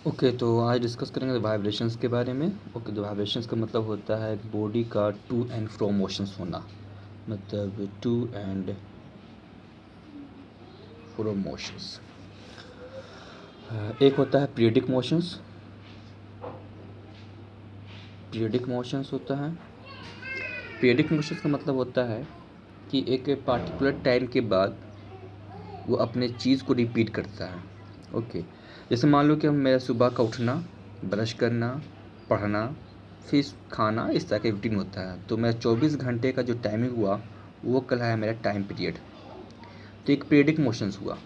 Okay, तो आज discuss करेंगे वाइब्रेशंस के बारे में। ओके, तो वाइब्रेशंस का मतलब होता है बॉडी का टू एंड फ्रो मोशंस होना, मतलब टू एंड फ्रो मोशंस। एक होता है पीरियडिक मोशंस। पीरियडिक मोशंस होता है पीरियडिक मोशंस का मतलब होता है कि एक पार्टिकुलर टाइम के बाद वो अपने चीज़ को रिपीट करता है। ओके, जैसे मान लो कि हम मेरा सुबह का उठना, ब्रश करना, पढ़ना, फिर खाना, इस तरह का रूटीन होता है। तो मेरा 24 घंटे का जो टाइमिंग हुआ वो कहलाया मेरा टाइम पीरियड। तो एक पीरियडिक मोशंस हुआ।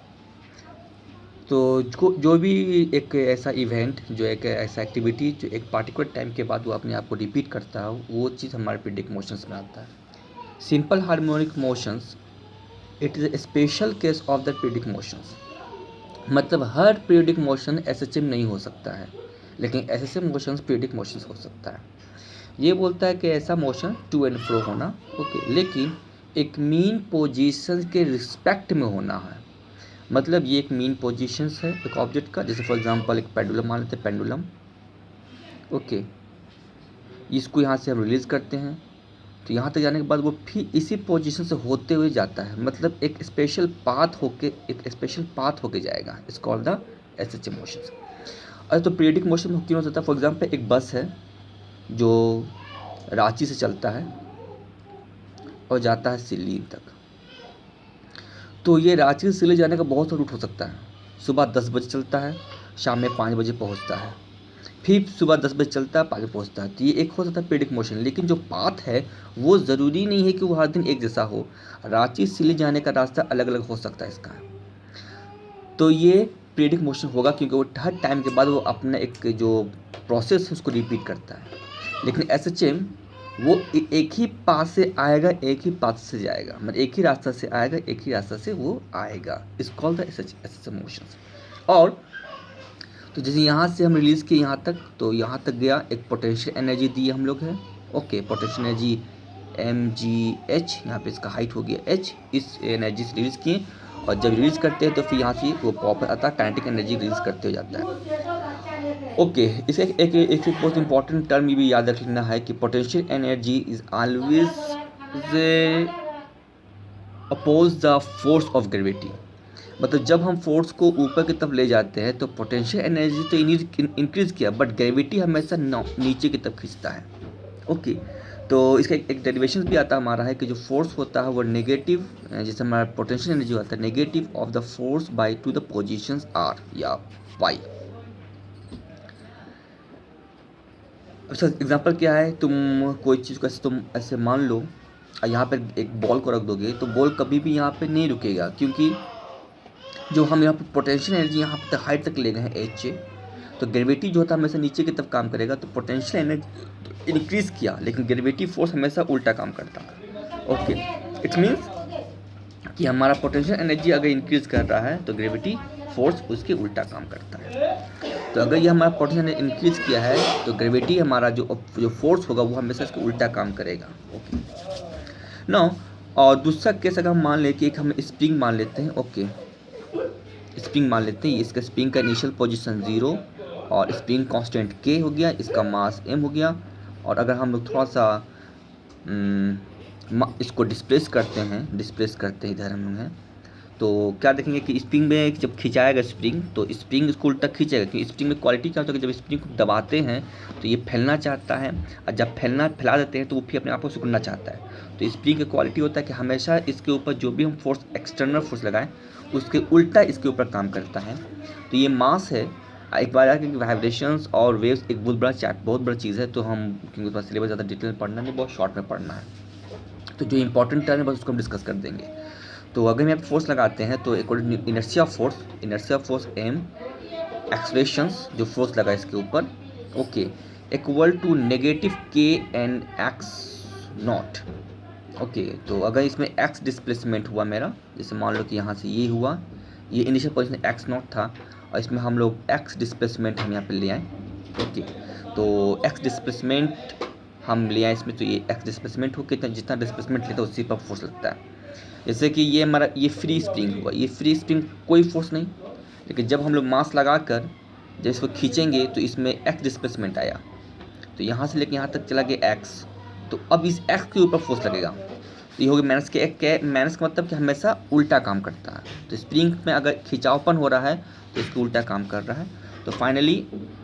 तो जो भी एक ऐसा इवेंट, जो एक ऐसा एक्टिविटी जो एक पार्टिकुलर टाइम के बाद वो अपने आप को रिपीट करता है, वो चीज़ हमारे पीरियडिक मोशंस में आता है। Simple harmonic motions, it is a special case of the periodic motions. मतलब हर पीरियडिक मोशन एसएचएम नहीं हो सकता है, लेकिन एसएचएम मोशंस पीरियडिक मोशंस हो सकता है। ये बोलता है कि ऐसा मोशन टू एंड फ्रो होना, ओके, लेकिन एक मीन पोजीशन के रिस्पेक्ट में होना है। मतलब ये एक मीन पोजीशंस है एक ऑब्जेक्ट का। जैसे फॉर एग्जांपल एक पेंडुलम मान लेते हैं, पेंडुलम। ओके, इसको यहाँ से हम रिलीज़ करते हैं, तो यहाँ तक जाने के बाद वो फिर इसी पोजीशन से होते हुए जाता है। मतलब एक स्पेशल पाथ होके जाएगा। It's called the SHM motion. अरे तो पीरियडिक मोशन क्यों हो सकता है? फॉर एग्जांपल एक बस है जो रांची से चलता है और जाता है सिल्ली तक। तो ये रांची से सिल्ली जाने का बहुत सा रूट हो सकता है। सुबह 10 बजे चलता है, शाम में 5 बजे पहुंचता है, फिर सुबह 10 बजे चलता है, 5 बजे पहुंचता है। तो ये एक हो सकता है पीरियडिक मोशन। लेकिन जो पाथ है वो ज़रूरी नहीं है कि वो हर दिन एक जैसा हो। रांची से सिल्ली जाने का रास्ता अलग अलग हो सकता है इसका। तो ये पीरियडिक मोशन होगा क्योंकि वो हर टाइम के बाद वो अपना एक जो प्रोसेस है उसको रिपीट करता है। लेकिन एसएचएम वो एक ही पाथ से आएगा, एक ही पाथ से जाएगा, मतलब एक ही रास्ता से आएगा, एक ही रास्ता से वो आएगा। इस कॉल्ड द एसएचएम मोशंस। और तो जैसे यहाँ से हम रिलीज़ किए यहाँ तक, तो यहाँ तक गया, एक पोटेंशियल एनर्जी दी हम लोग है। ओके, पोटेंशियल एनर्जी mgh, यहाँ पे इसका हाइट हो गया h। इस एनर्जी से रिलीज़ किए, और जब रिलीज़ करते हैं तो फिर यहाँ से वो पॉपर आता है, काइनेटिक एनर्जी रिलीज़ करते हो जाता है। ओके, इसे एक बहुत इंपॉर्टेंट टर्म ये भी याद रखना है कि potential energy is always oppose the force of gravity. मतलब जब हम फोर्स को ऊपर की तरफ ले जाते हैं तो पोटेंशियल एनर्जी तो इंक्रीज किया, बट ग्रेविटी हमेशा नीचे की तरफ खींचता है। ओके, तो इसका एक डेरिवेशन भी आता हमारा है कि जो फोर्स होता है वो नेगेटिव, जैसे हमारा पोटेंशियल एनर्जी होता है negative of the force by to the positions R या वाई। अच्छा, एग्जांपल क्या है? तुम कोई चीज़ को ऐसे तुम ऐसे मान लो और यहाँ पर एक बॉल को रख दोगे, तो बॉल कभी भी यहाँ पे नहीं रुकेगा, क्योंकि जो हम यहाँ पे पोटेंशियल एनर्जी यहाँ पे हाइट तक ले गए हैं एच से, तो ग्रेविटी जो होता है हमेशा नीचे की तरफ काम करेगा। तो पोटेंशियल एनर्जी इंक्रीज किया, लेकिन ग्रेविटी फोर्स हमेशा उल्टा काम करता है। ओके, इट मीन्स कि हमारा पोटेंशियल एनर्जी अगर इंक्रीज कर रहा है तो ग्रेविटी फोर्स उसके उल्टा काम करता है। तो अगर ये हमारा पोटेंशियल इंक्रीज किया है तो ग्रेविटी हमारा जो फोर्स होगा वो हमेशा इसके उल्टा काम करेगा। ओके, नो, और दूसरा केस अगर हम मान लें कि एक हम स्प्रिंग मान लेते हैं। ओके, स्प्रिंग मान लेते हैं, इसका स्प्रिंग का इनिशियल पोजीशन 0 और स्प्रिंग कांस्टेंट k हो गया, इसका मास m हो गया। और अगर हम लोग थोड़ा सा इसको डिस्प्लेस करते हैं इधर हम लोग हैं, तो क्या देखेंगे कि स्प्रिंग में जब खिंचाएगा स्प्रिंग, तो स्प्रिंग इसको उल्टा खींचेगा। क्योंकि स्प्रिंग में क्वालिटी क्या होता है कि जब स्प्रिंग को दबाते हैं तो ये फैलना चाहता है, और जब फैला देते हैं तो वो फिर अपने आप को सिकुड़ना चाहता है। तो स्प्रिंग की क्वालिटी होता है कि हमेशा इसके ऊपर जो भी हम फोर्स, एक्सटर्नल फोर्स लगाएं, उसके उल्टा इसके ऊपर काम करता है। तो ये मास है। एक बार आके वाइब्रेशंस और वेव्स एक बहुत बड़ा चीज़ है, तो हम क्योंकि उसका सिलेबस ज़्यादा डिटेल में पढ़ना नहीं, बहुत शॉर्ट में पढ़ना है, तो जो इंपॉर्टेंट टर्म है बस उसको हम डिस्कस कर देंगे। तो अगर हम यहाँ पे फोर्स लगाते हैं तो अकॉर्डिंग इनर्शिया फोर्स एम, एक्सलेशंस जो फोर्स लगा इसके ऊपर, ओके, इक्वल टू नेगेटिव के एन एक्स नॉट। ओके, तो अगर इसमें एक्स डिस्प्लेसमेंट हुआ मेरा, जैसे मान लो कि यहाँ से ये हुआ, ये इनिशियल पोजीशन एक्स नॉट था, और इसमें हम लोग एक्स डिस्प्लेसमेंट हम यहाँ पे ले आए। ओके, तो एक्स डिस्प्लेसमेंट हम ले आए इसमें, तो ये एक्स डिस्प्लेसमेंट हो के जितना डिस्प्लेसमेंट लेता है उसी पर फोर्स लगता है। जैसे कि ये हमारा ये फ्री स्प्रिंग हुआ, ये फ्री स्प्रिंग कोई फोर्स नहीं, लेकिन जब हम लोग मास लगाकर जब इसको खींचेंगे तो इसमें एक्स डिस्प्लेसमेंट आया, तो यहाँ से लेके यहाँ तक चला गया एक्स, तो अब इस एक्स के ऊपर फोर्स लगेगा, तो ये हो गया माइनस के एक। माइनस का मतलब कि हमेशा उल्टा काम करता है, तो स्प्रिंग में अगर खिंचावपन हो रहा है तो इसको उल्टा काम कर रहा है। तो finally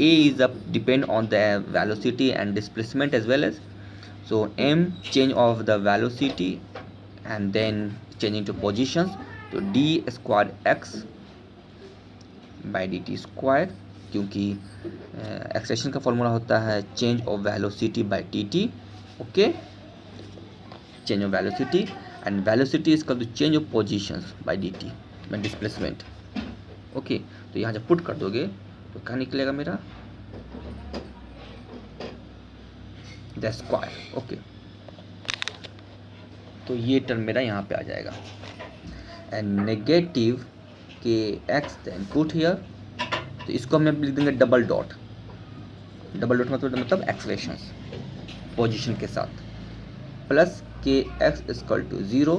A is a depend on the velocity and displacement as well as, so m change of the velocity and then changing to positions, तो d square x by dt square, क्योंकि एक्सेलेरेशन का formula होता है change of velocity by dt, okay, change of velocity and velocity is equal to change of positions by dt by displacement, okay. तो यहाँ जब put कर दोगे तो क्या निकलेगा मेरा, द स्क्वायर, ओके। तो ये टर्म मेरा यहाँ पे आ जाएगा, and negative k x then put here, तो इसको हम लिख देंगे डबल डॉट। डबल डॉट मतलब एक्सलेशन पोजीशन के साथ, plus k x equal to 0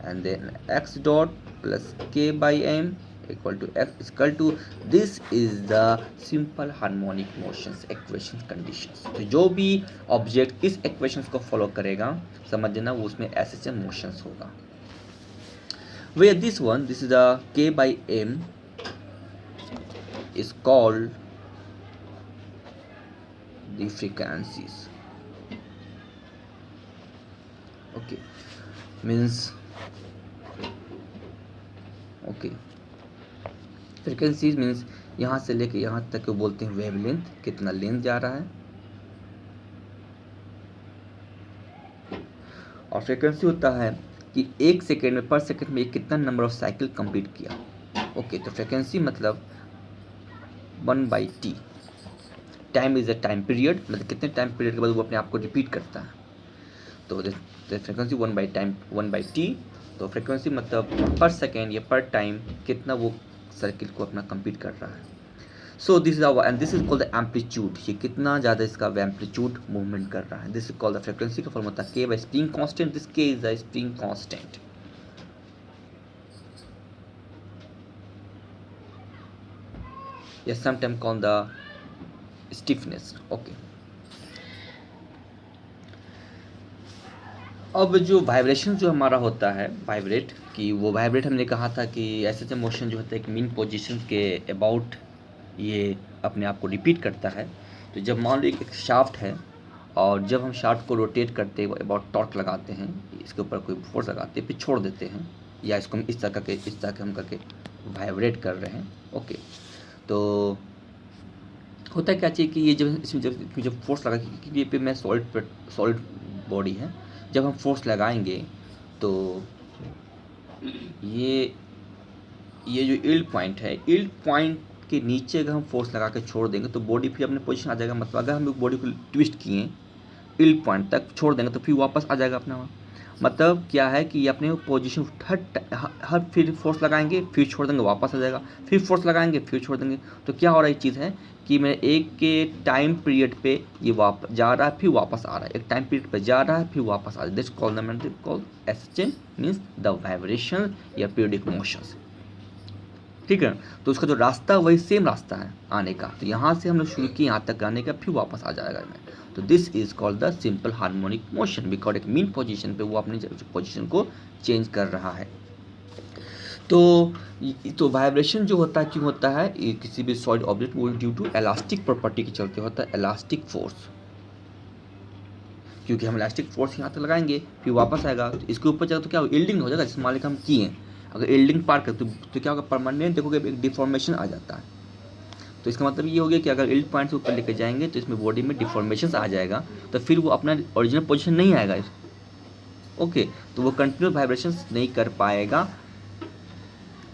and then x dot plus k by m equal to x equal to, this is the simple harmonic motions equation conditions. तो जो भी object इस equations को follow करेगा समझ लेना वो उसमें ऐसे मोशंस होगा। Where this one, this is the k by m is called the frequencies, okay, means okay, frequencies means यहाँ से लेके यहाँ तक बोलते हैं वेवलेंथ, कितना लेंथ जा रहा है, और फ्रीक्वेंसी होता है कि एक सेकेंड में पर सेकेंड में कितना नंबर ऑफ साइकिल कंप्लीट किया, ओके। तो फ्रीक्वेंसी मतलब 1/t, time is a time period, मतलब कितने टाइम पीरियड के बाद वो अपने आप को रिपीट करता है, तो फ्रीक्वेंसी 1/t। तो फ्रीक्वेंसी मतलब पर सेकेंड या पर टाइम कितना वो सर्किल को अपना कंप्लीट कर रहा है। So this is and this is called the amplitude, ये कितना ज़्यादा इसका एम्पलीट्यूड मूवमेंट कर रहा है, this is called the frequency का फॉर्म होता है के बाय स्प्रिंग कांस्टेंट, दिस के is the spring constant. Yes, sometimes called the stiffness, okay। अब जो वाइब्रेशन जो हमारा होता है वाइब्रेट कि वो वाइब्रेट हमने कहा था कि ऐसे मोशन जो होता है कि मीन पोजीशन के अबाउट ये अपने आप को रिपीट करता है। तो जब मान लो एक शाफ्ट है और जब हम शाफ्ट को रोटेट करते हैं अबाउट टॉर्क लगाते हैं, इसके ऊपर कोई फोर्स लगाते हैं फिर छोड़ देते हैं, या इसको हम इस तरह के हम करके वाइब्रेट कर रहे हैं, ओके। तो होता क्या चाहिए कि ये जब इसमें जब फोर्स लगा कि ये पे मैं सॉलिड बॉडी है, जब हम फोर्स लगाएंगे तो ये जो यील्ड पॉइंट है, यील्ड पॉइंट के नीचे अगर हम फोर्स लगा के छोड़ देंगे तो बॉडी फिर अपने पोजीशन आ जाएगा। मतलब अगर हम बॉडी को ट्विस्ट किए यील्ड पॉइंट तक छोड़ देंगे तो फिर वापस आ जाएगा अपना। मतलब क्या है कि ये अपने पोजीशन हर फिर फोर्स लगाएंगे फिर छोड़ देंगे वापस आ जाएगा, फिर फोर्स लगाएंगे फिर छोड़ देंगे। तो क्या हो रहा है चीज़ है कि मैं एक के टाइम पीरियड पे ये वापस जा रहा है फिर वापस आ रहा है, एक टाइम पीरियड पे जा रहा है फिर वापस आ रहा है, this called SHM means the vibration या पीरियडिक मोशंस, ठीक है। तो उसका जो रास्ता वही सेम रास्ता है आने का, तो यहाँ से हम लोग शुरू किए यहाँ तक आने का फिर वापस आ जाएगा मैं। तो this is called the simple harmonic motion because एक मीन पोजीशन पे वो अपनी पोजीशन को चेंज कर रहा है। तो वाइब्रेशन जो होता है क्यों होता है, ये किसी भी सॉलिड ऑब्जेक्ट वो ड्यू टू इलास्टिक प्रॉपर्टी के चलते होता है, इलास्टिक फोर्स। क्योंकि हम इलास्टिक फोर्स यहाँ तक लगाएंगे फिर वापस आएगा, तो इसके ऊपर जाएगा तो क्या यील्डिंग हो जाएगा, जिस मान लीजिए हम किए अगर यील्डिंग पार कर तो क्या होगा, परमानेंट देखोगे एक डिफॉर्मेशन आ जाता है। तो इसका मतलब ये हो गया कि अगर यील्ड पॉइंट से ऊपर लेके जाएंगे तो इसमें बॉडी में डिफॉर्मेशन आ जाएगा, तो फिर वो अपना ओरिजिनल पोजीशन नहीं आएगा, ओके। तो वो कंटिन्यू वाइब्रेशन नहीं कर पाएगा,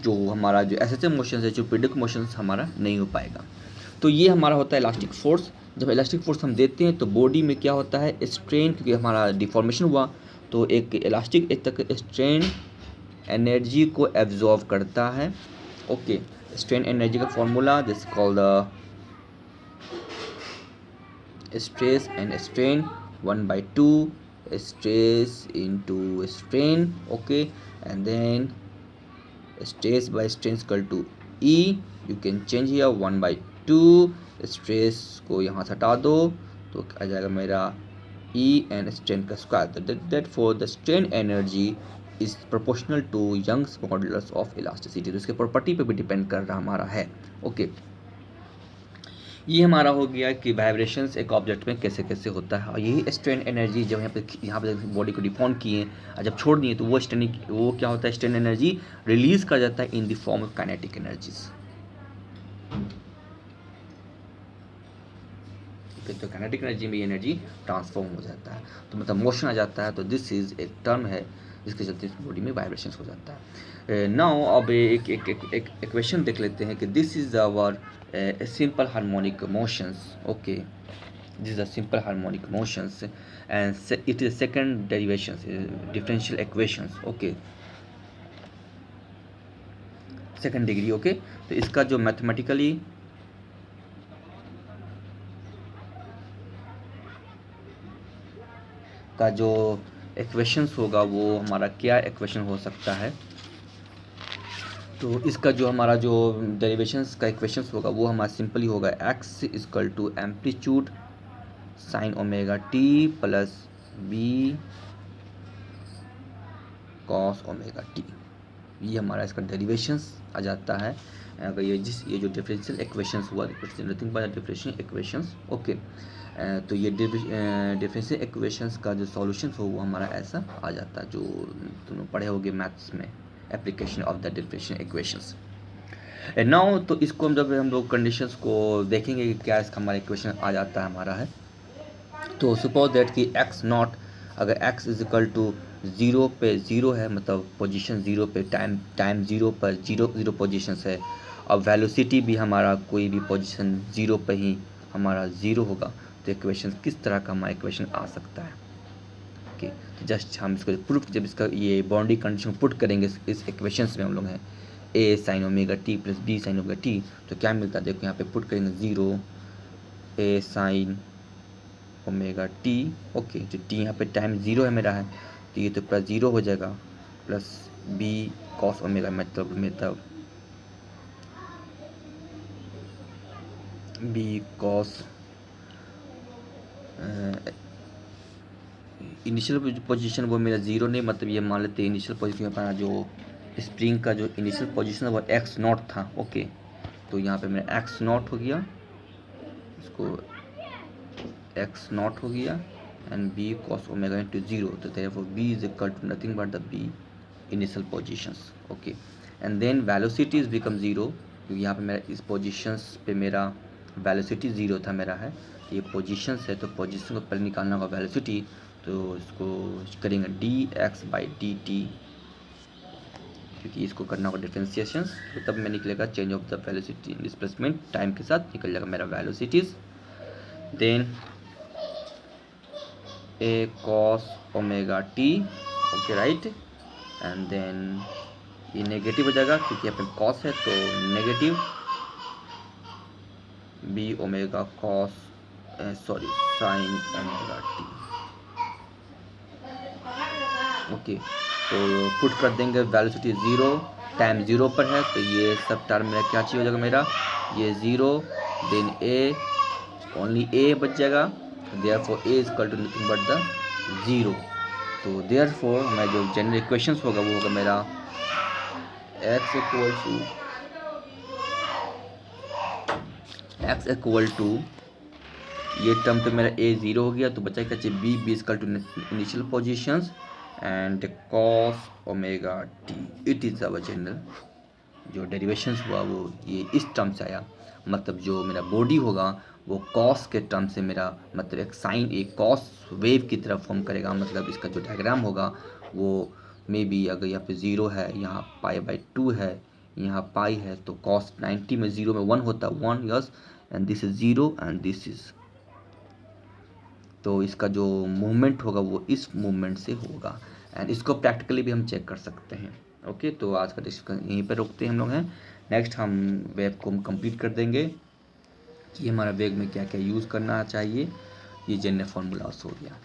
जो हमारा जो एसएचएम मोशन है जो पीरियडिक मोशन हमारा नहीं हो पाएगा। तो ये हमारा होता है इलास्टिक फोर्स। जब इलास्टिक फोर्स हम देते हैं तो बॉडी में क्या होता है स्ट्रेन, क्योंकि हमारा डिफॉर्मेशन हुआ तो एक इलास्टिक एक तक स्ट्रेन एनर्जी को एब्जॉर्व करता है, ओके। स्ट्रेन एनर्जी का formula this called the stress and strain 1/2 stress into strain, okay, and then stress by strain is equal to E. You can change here 1/2 to, stress को यहाँ से हटा दो तो आ जाएगा मेरा ई एन स्ट्रेन का square. That for the strain energy is proportional to Young's modulus of elasticity. तो इसके प्रॉपर्टी पे भी डिपेंड कर रहा हमारा है। ओके, ये हमारा हो गया कि वाइब्रेशंस एक ऑब्जेक्ट में कैसे कैसे होता है, और यही स्ट्रेन एनर्जी जब यहाँ पे बॉडी को डिफॉर्म किए और जब छोड़ दिए तो वो क्या होता है, स्ट्रेन एनर्जी रिलीज कर जाता है in the form of kinetic energies. तो काइनेटिक एनर्जी में एनर्जी ट्रांसफॉर्म हो जाता है, तो मतलब मोशन आ जाता है। तो दिस इज एक टर्म है जिसके चलते इस बॉडी में वाइब्रेशंस हो जाता है। नाउ अब एक इक्वेशन देख लेते हैं कि this is our simple harmonic motions. Okay, this are simple harmonic motions and it is second derivations, differential equations. Okay, second degree. Okay, तो इसका जो मैथमेटिकली का जो इक्वेशंस होगा वो हमारा क्या इक्वेशन हो सकता है, तो इसका जो हमारा जो डेरिवेशंस का इक्वेशंस होगा वो हमारा सिंपली होगा x equal to amplitude sine omega T plus B cos omega T. ये हमारा इसका डेरिवेशंस आ जाता है। अगर ये जो डिफरेंशियल इक्वेशंस हुआ, nothing but differential equations. Okay, तो ये डिफरेंशियल इक्वेशंस का जो सॉल्यूशन हो वो हमारा ऐसा आ जाता है, जो तुम पढ़े होगे मैथ्स में, application of the differential equations. Now तो इसको जब हम लोग कंडीशंस को देखेंगे कि क्या इसका हमारा इक्वेशन आ जाता है हमारा है, तो सपोज दैट कि x नॉट, अगर x is equal to zero पे ज़ीरो है, मतलब पोजीशन ज़ीरो पे, टाइम ज़ीरो पर ज़ीरो पोजीशन है, और वेलोसिटी भी हमारा कोई भी पोजीशन ज़ीरो पे ही हमारा ज़ीरो होगा, तो इक्वेशन किस तरह का हमारा इक्वेशन आ सकता है। ओके, तो जस्ट हम इसको प्रूफ, जब इसका ये बाउंड्री कंडीशन पुट करेंगे इस इक्वेशंस में हम लोग हैं a sign omega T plus b sign omega T, तो क्या मिलता है, देखो यहाँ पे पुट करेंगे zero a sign omega t. Okay, तो टी यहाँ पे टाइम ज़ीरो है मेरा है, तो ये तो प्लस ज़ीरो हो जाएगा, प्लस बी कॉस ओमेगा, मतलब बी कॉस इनिशियल पोजीशन वो मेरा ज़ीरो नहीं, मतलब ये मान लेते हैं इनिशियल पोजीशन अपना जो स्प्रिंग का जो इनिशियल पोजीशन वो एक्स नॉट था। ओके, तो यहाँ पे मेरा एक्स नॉट हो गया, इसको एक्स नॉट हो गया and B cos omega into zero, तो therefore B is equal to nothing but the B initial positions. Okay, and then velocity is become zero, क्योंकि यहाँ पे मेरा इस पोजीशंस पे मेरा वेलोसिटी ज़ीरो था मेरा है, ये पोजीशंस है, तो पोजीशन को पहले निकालना होगा वेलोसिटी, तो इसको करेंगे d x by d t, क्योंकि इसको करना होगा डिफ्रेंसिएशन, तो तब में निकलेगा change of the velocity displacement, time के साथ निकल जाएगा मेरा velocities. Then A cos omega t, okay right, and then ये नेगेटिव हो जाएगा क्योंकि यहाँ पे कॉस है, तो negative B omega cos sorry sine omega t. Okay, तो पुट कर देंगे वेलोसिटी ज़ीरो, टाइम ज़ीरो पर है, तो ये सब टर्म मेरा क्या चाहिए हो जाएगा मेरा, ये zero, then A, only A बच जाएगा, therefore A is equal to nothing but the zero. तो देयरफॉर मैं जो जनरल इक्वेशंस होगा वो होगा मेरा x इक्वल टू ये टर्म तो मेरा a ज़ीरो हो गया, तो बचा क्या चाहिए b, b equal to initial positions and cos omega t. It is our general जो डेरिवेशंस हुआ वो ये इस टर्म से आया, मतलब जो मेरा बॉडी होगा वो कॉस के टर्म से मेरा मतलब एक साइन, एक कॉस वेव की तरफ फॉर्म करेगा, मतलब इसका जो डायग्राम होगा वो मे बी, अगर यहाँ पे ज़ीरो है, यहाँ पाई बाई टू है, यहाँ पाई है, तो कॉस 90 में ज़ीरो में वन होता है, one, yes, and this is zero and this is, तो इसका जो मूवमेंट होगा वो इस मूवमेंट से होगा, एंड इसको प्रैक्टिकली भी हम चेक कर सकते हैं। ओके, तो आज का डिस्कशन यहीं पर रोकते हैं हम लोग हैं, नेक्स्ट हम वेब को हम कंप्लीट कर देंगे कि हमारा वेब में क्या क्या यूज़ करना चाहिए। ये जनरल फार्मूलास हो गया।